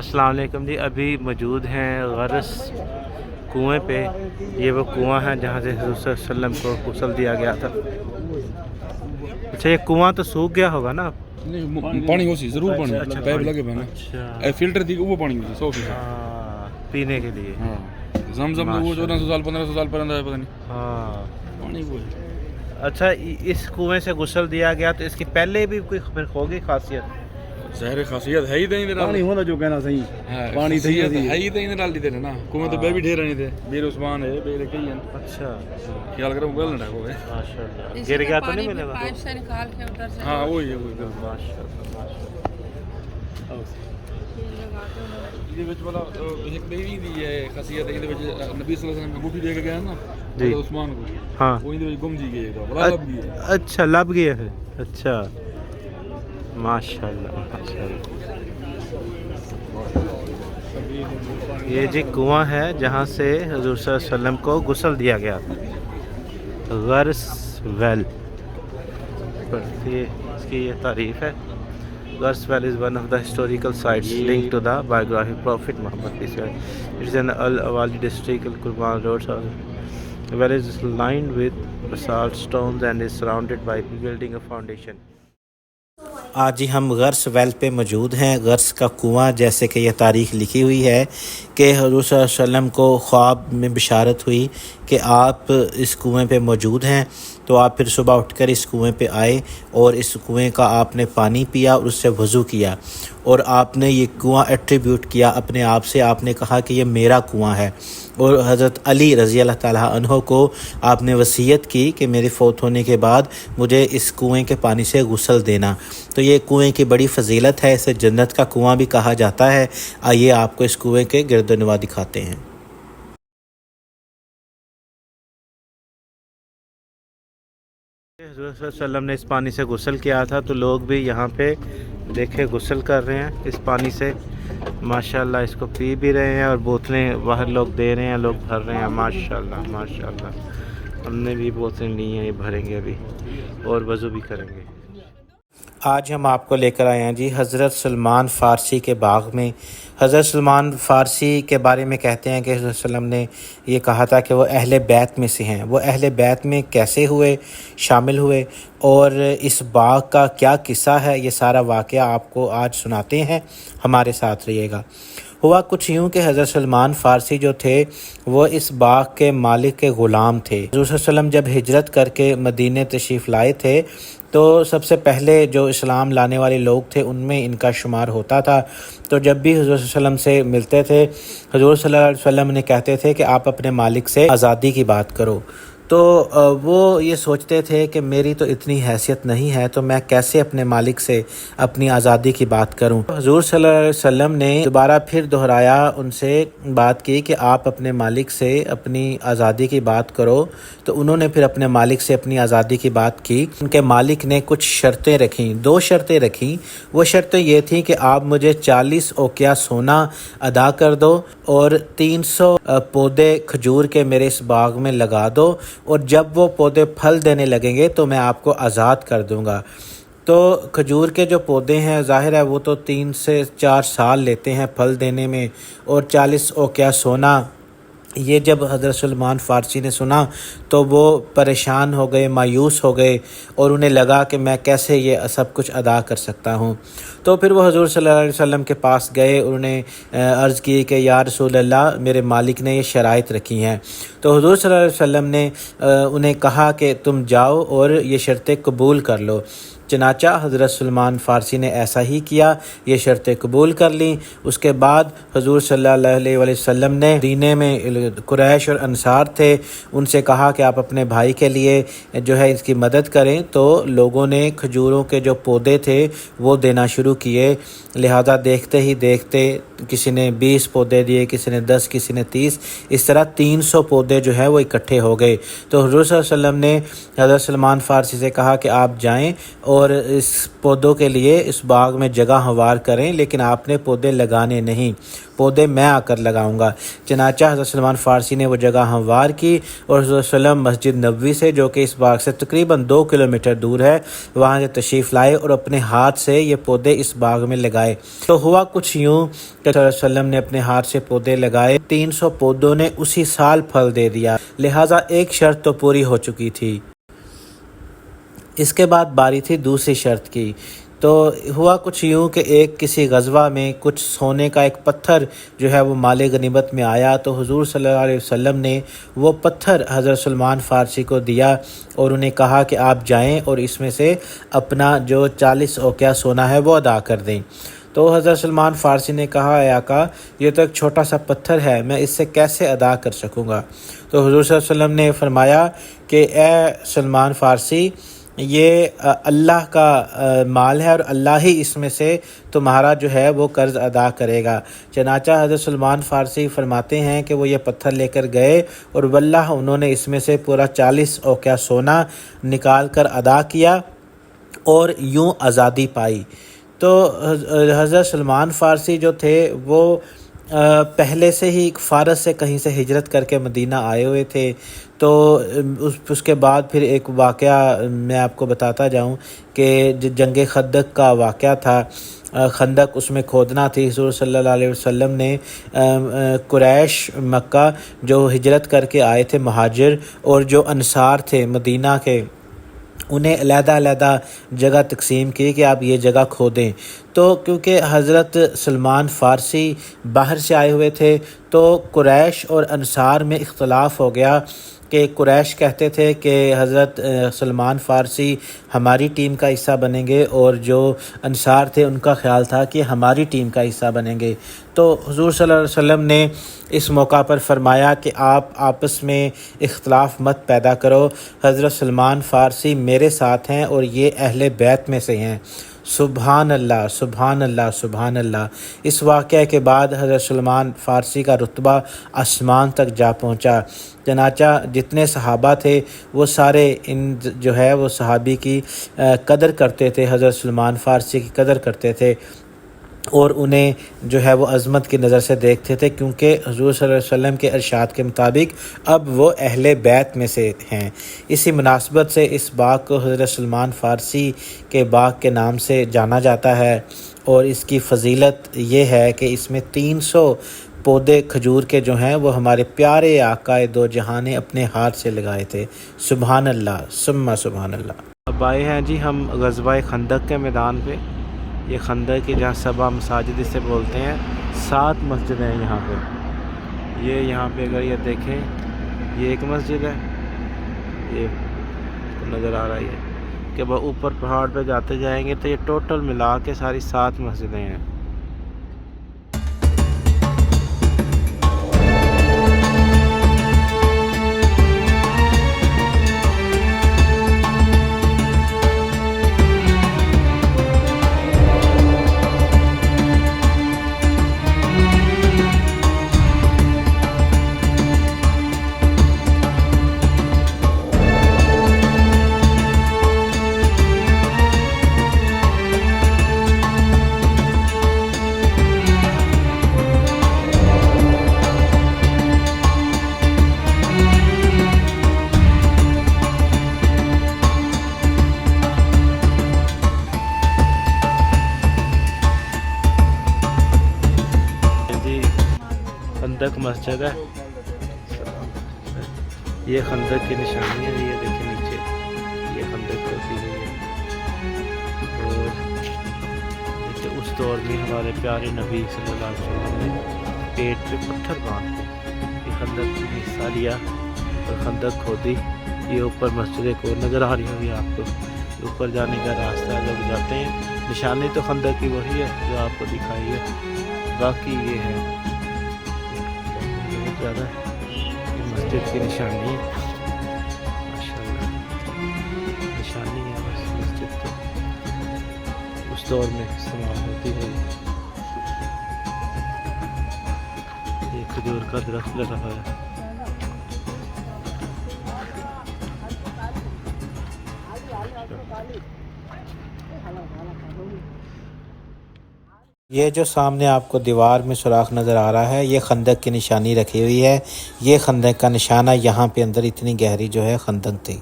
السلام علیکم جی، ابھی موجود ہیں غرس کنویں پہ۔ یہ وہ کنواں ہے جہاں سے حضور صلی اللہ علیہ وسلم کو غسل دیا گیا تھا۔ اچھا، یہ کنواں تو سوکھ گیا ہوگا نا؟ نہیں، پانی ہو سی ضرور پانی پائپ لگے پہ نا۔ اچھا، فلٹر دی وہ پانی ہوتی 100%۔ ہاں، پینے کے لیے۔ ہاں، زمزم تو وہ 1400 سال 1500 سال پرندہ ہے، پتہ نہیں ہاں، پانی وہ۔ اچھا، اس کنویں سے غسل دیا گیا تو اس کی پہلے بھی کوئی پھر ہوگی خاصیت؟ ظاہر خاصیت ہے ہی تو نہیں پانی ہونا جو کہنا صحیح پانی تھی ہے ہی تو نہیں ڈال دی تھے نا کنویں تو بے بھی ڈھیر نہیں تھے، بیر عثمان ہے بیر کئی ہیں۔ اچھا، خیال کرو موبائل نہ ڈھکو گے۔ ماشاء اللہ، گر گیا تو نہیں ملے گا؟ پائپ سے نکال کے ادھر سے ہاں وہی ہے وہی۔ ماشاء اللہ، ماشاء یہ وچ والا ایک دیوی دی ہے خاصیت ہے، نبی صلی اللہ علیہ وسلم کو گٹھی دے کے گیا نا جی عثمان کو، ہاں، وہ اندر گم جی گئے تھا بڑا لب گیا۔ اچھا، لب گیا ہے۔ اچھا، ماشاء اللہ، ماشاء اللہ۔ یہ جی کنواں ہے جہاں سے حضور صلی اللہ علیہ وسلم کو غسل دیا گیا تھا، غرس ویل۔ اس کی یہ تعریف ہے۔ غرس well is one of the historical sites linked to the biography of Prophet Muhammad. It is in Al-Awali district, Al-Qurban Road. The well is lined with basalt stones and is surrounded by building a foundation. آج ہی ہم غرس well پہ موجود ہیں۔ غرس کا کنواں، جیسے کہ یہ تاریخ لکھی ہوئی ہے کہ حضور صلی اللہ علیہ وسلم کو خواب میں بشارت ہوئی کہ آپ اس کنویں پہ موجود ہیں، تو آپ پھر صبح اٹھ کر اس کنویں پہ آئے اور اس کنویں کا آپ نے پانی پیا اور اس سے وضو کیا، اور آپ نے یہ کنواں ایٹریبیوٹ کیا اپنے آپ سے۔ آپ نے کہا کہ یہ میرا کنواں ہے، اور حضرت علی رضی اللہ تعالیٰ عنہ کو آپ نے وصیت کی کہ میرے فوت ہونے کے بعد مجھے اس کنویں کے پانی سے غسل دینا۔ تو یہ کنویں کی بڑی فضیلت ہے، اسے جنت کا کنواں بھی کہا جاتا ہے۔ آئیے آپ کو اس کنویں کے گرد و نواح دکھاتے ہیں۔ حضور صلی اللہ علیہ وسلم نے اس پانی سے غسل کیا تھا، تو لوگ بھی یہاں پہ دیکھے غسل کر رہے ہیں اس پانی سے۔ ماشاءاللہ، اس کو پی بھی رہے ہیں اور بوتلیں باہر لوگ دے رہے ہیں، لوگ بھر رہے ہیں۔ ماشاءاللہ، ماشاءاللہ، ہم نے بھی بوتلیں لی ہیں، یہ بھریں گے ابھی اور وضو بھی کریں گے۔ آج ہم آپ کو لے کر آئے ہیں جی حضرت سلمان فارسی کے باغ میں۔ حضرت سلمان فارسی کے بارے میں کہتے ہیں کہ حضرت صلی اللہ علیہ وسلم نے یہ کہا تھا کہ وہ اہل بیت میں سے ہیں۔ وہ اہل بیت میں کیسے ہوئے، شامل ہوئے، اور اس باغ کا کیا قصہ ہے، یہ سارا واقعہ آپ کو آج سناتے ہیں، ہمارے ساتھ رہیے گا۔ ہوا کچھ یوں کہ حضرت سلمان فارسی جو تھے وہ اس باغ کے مالک کے غلام تھے۔ حضور صلی اللہ علیہ وسلم جب ہجرت کر کے مدینہ تشریف لائے تھے تو سب سے پہلے جو اسلام لانے والے لوگ تھے ان میں ان کا شمار ہوتا تھا۔ تو جب بھی حضور صلی اللہ علیہ وسلم سے ملتے تھے، حضور صلی اللہ علیہ وسلم نے کہتے تھے کہ آپ اپنے مالک سے آزادی کی بات کرو۔ تو وہ یہ سوچتے تھے کہ میری تو اتنی حیثیت نہیں ہے، تو میں کیسے اپنے مالک سے اپنی آزادی کی بات کروں۔ حضور صلی اللہ علیہ وسلم نے دوبارہ پھر دہرایا، ان سے بات کی کہ آپ اپنے مالک سے اپنی آزادی کی بات کرو۔ تو انہوں نے پھر اپنے مالک سے اپنی آزادی کی بات کی۔ ان کے مالک نے کچھ شرطیں رکھیں، 2 شرطیں رکھیں۔ وہ شرطیں یہ تھیں کہ آپ مجھے 40 اوقیہ سونا ادا کر دو، اور 300 پودے کھجور کے میرے اس باغ میں لگا دو، اور جب وہ پودے پھل دینے لگیں گے تو میں آپ کو آزاد کر دوں گا۔ تو کھجور کے جو پودے ہیں ظاہر ہے وہ تو 3 سے 4 سال لیتے ہیں پھل دینے میں، اور 40 اوقیہ سونا۔ یہ جب حضرت سلمان فارسی نے سنا تو وہ پریشان ہو گئے، مایوس ہو گئے، اور انہیں لگا کہ میں کیسے یہ سب کچھ ادا کر سکتا ہوں۔ تو پھر وہ حضور صلی اللہ علیہ وسلم کے پاس گئے، انہوں نے عرض کی کہ یا رسول اللہ، میرے مالک نے یہ شرائط رکھی ہیں۔ تو حضور صلی اللہ علیہ وسلم نے انہیں کہا کہ تم جاؤ اور یہ شرطیں قبول کر لو۔ چنانچہ حضرت سلمان فارسی نے ایسا ہی کیا، یہ شرطیں قبول کر لیں۔ اس کے بعد حضور صلی اللہ علیہ وسلم نے مدینے میں قریش اور انصار تھے، ان سے کہا کہ آپ اپنے بھائی کے لیے جو ہے اس کی مدد کریں۔ تو لوگوں نے کھجوروں کے جو پودے تھے وہ دینا شروع کیے، لہذا دیکھتے ہی دیکھتے کسی نے 20 پودے دیے، کسی نے 10، کسی نے 30، اس طرح 300 پودے جو ہے وہ اکٹھے ہو گئے۔ تو حضور صلی اللہ علیہ وسلم نے حضرت سلمان فارسی سے کہا کہ آپ جائیں اور اس پودوں کے لیے اس باغ میں جگہ ہموار کریں، لیکن آپ نے پودے لگانے نہیں، پودے میں آ کر لگاؤں گا۔ چنانچہ حضرت سلمان فارسی نے وہ جگہ ہموار کی، اور حضرت وسلم مسجد نبوی سے جو کہ اس باغ سے تقریباً 2 کلومیٹر دور ہے وہاں سے تشریف لائے اور اپنے ہاتھ سے یہ پودے اس باغ میں لگائے۔ تو ہوا کچھ یوں کہ تک صلی اللہ علیہ وسلم نے اپنے ہاتھ سے پودے لگائے، 300 پودوں نے اسی سال پھل دے دیا، لہٰذا ایک شرط تو پوری ہو چکی تھی۔ اس کے بعد باری تھی دوسری شرط کی۔ تو ہوا کچھ یوں کہ ایک کسی غزوہ میں کچھ سونے کا ایک پتھر جو ہے وہ مال غنیمت میں آیا، تو حضور صلی اللہ علیہ وسلم نے وہ پتھر حضرت سلمان فارسی کو دیا اور انہیں کہا کہ آپ جائیں اور اس میں سے اپنا جو 40 اوقیہ سونا ہے وہ ادا کر دیں۔ تو حضرت سلمان فارسی نے کہا، اے آقا یہ تو ایک چھوٹا سا پتھر ہے، میں اس سے کیسے ادا کر سکوں گا؟ تو حضور صلی اللہ علیہ وسلم نے فرمایا کہ اے سلمان فارسی، یہ اللہ کا مال ہے اور اللہ ہی اس میں سے تمہارا جو ہے وہ قرض ادا کرے گا۔ چنانچہ حضرت سلمان فارسی فرماتے ہیں کہ وہ یہ پتھر لے کر گئے اور واللہ انہوں نے اس میں سے پورا 40 اوقیہ سونا نکال کر ادا کیا اور یوں آزادی پائی۔ تو حضرت سلمان فارسی جو تھے وہ پہلے سے ہی فارس سے کہیں سے ہجرت کر کے مدینہ آئے ہوئے تھے۔ تو اس کے بعد پھر ایک واقعہ میں آپ کو بتاتا جاؤں کہ جنگ خندق کا واقعہ تھا۔ خندق اس میں کھودنا تھی۔ حضور صلی اللہ علیہ وسلم نے قریش مکہ جو ہجرت کر کے آئے تھے مہاجر اور جو انصار تھے مدینہ کے، انہیں علیحدہ علیحدہ جگہ تقسیم کی کہ آپ یہ جگہ کھودیں۔ تو کیونکہ حضرت سلمان فارسی باہر سے آئے ہوئے تھے تو قریش اور انصار میں اختلاف ہو گیا کہ قریش کہتے تھے کہ حضرت سلمان فارسی ہماری ٹیم کا حصہ بنیں گے اور جو انصار تھے ان کا خیال تھا کہ ہماری ٹیم کا حصہ بنیں گے۔ تو حضور صلی اللہ علیہ وسلم نے اس موقع پر فرمایا کہ آپ آپس میں اختلاف مت پیدا کرو، حضرت سلمان فارسی میرے ساتھ ہیں اور یہ اہل بیت میں سے ہیں۔ سبحان اللہ سبحان اللہ سبحان اللہ۔ اس واقعے کے بعد حضرت سلمان فارسی کا رتبہ آسمان تک جا پہنچا۔ چنانچہ جتنے صحابہ تھے وہ سارے ان جو ہے وہ صحابی کی قدر کرتے تھے، حضرت سلمان فارسی کی قدر کرتے تھے اور انہیں جو ہے وہ عظمت کی نظر سے دیکھتے تھے، کیونکہ حضور صلی اللہ علیہ وسلم کے ارشاد کے مطابق اب وہ اہل بیت میں سے ہیں۔ اسی مناسبت سے اس باغ کو حضرت سلمان فارسی کے باغ کے نام سے جانا جاتا ہے، اور اس کی فضیلت یہ ہے کہ اس میں 300 پودے کھجور کے جو ہیں وہ ہمارے پیارے آقا دو جہاں نے اپنے ہاتھ سے لگائے تھے۔ سبحان اللہ ثم سبحان اللہ۔ اب آئے ہیں جی ہم غزوہ خندق کے میدان پہ۔ یہ خندق کی جہاں 7 مساجد اسے بولتے ہیں، 7 مسجدیں ہیں یہاں پہ۔ یہ یہاں پہ اگر یہ دیکھیں، یہ ایک مسجد ہے، یہ نظر آ رہی ہے کہ وہ اوپر پہاڑ پہ جاتے جائیں گے تو یہ ٹوٹل ملا کے ساری 7 مسجدیں ہیں۔ خندق مسجد ہے، یہ خندق کی نشانی ہے، یہ دیکھیں نیچے یہ خندق ہوتی ہے، اور اس دور میں ہمارے پیارے نبی صلی اللہ علیہ وسلم نے پیٹ پہ پتھر باندھ کے یہ خندق میں حصہ لیا اور خندق کھودی۔ یہ اوپر مسجد ایک اور نظر آ رہی ہوگی آپ کو، اوپر جانے کا راستہ جب جاتے ہیں، نشانی تو خندق کی وہی ہے جو آپ کو دکھائی ہے، باقی یہ ہے زیادہ یہ مسجد کی نشانی ہے، ماشاءاللہ نشانی ہے بس مسجد تو اس دور میں استعمال ہوتی ہے۔ یہ کھجور کا درخت لگا ہوا ہے۔ یہ جو سامنے آپ کو دیوار میں سوراخ نظر آ رہا ہے، یہ خندق کی نشانی رکھی ہوئی ہے۔ یہ خندق کا نشانہ، یہاں پہ اندر اتنی گہری جو ہے خندق تھی۔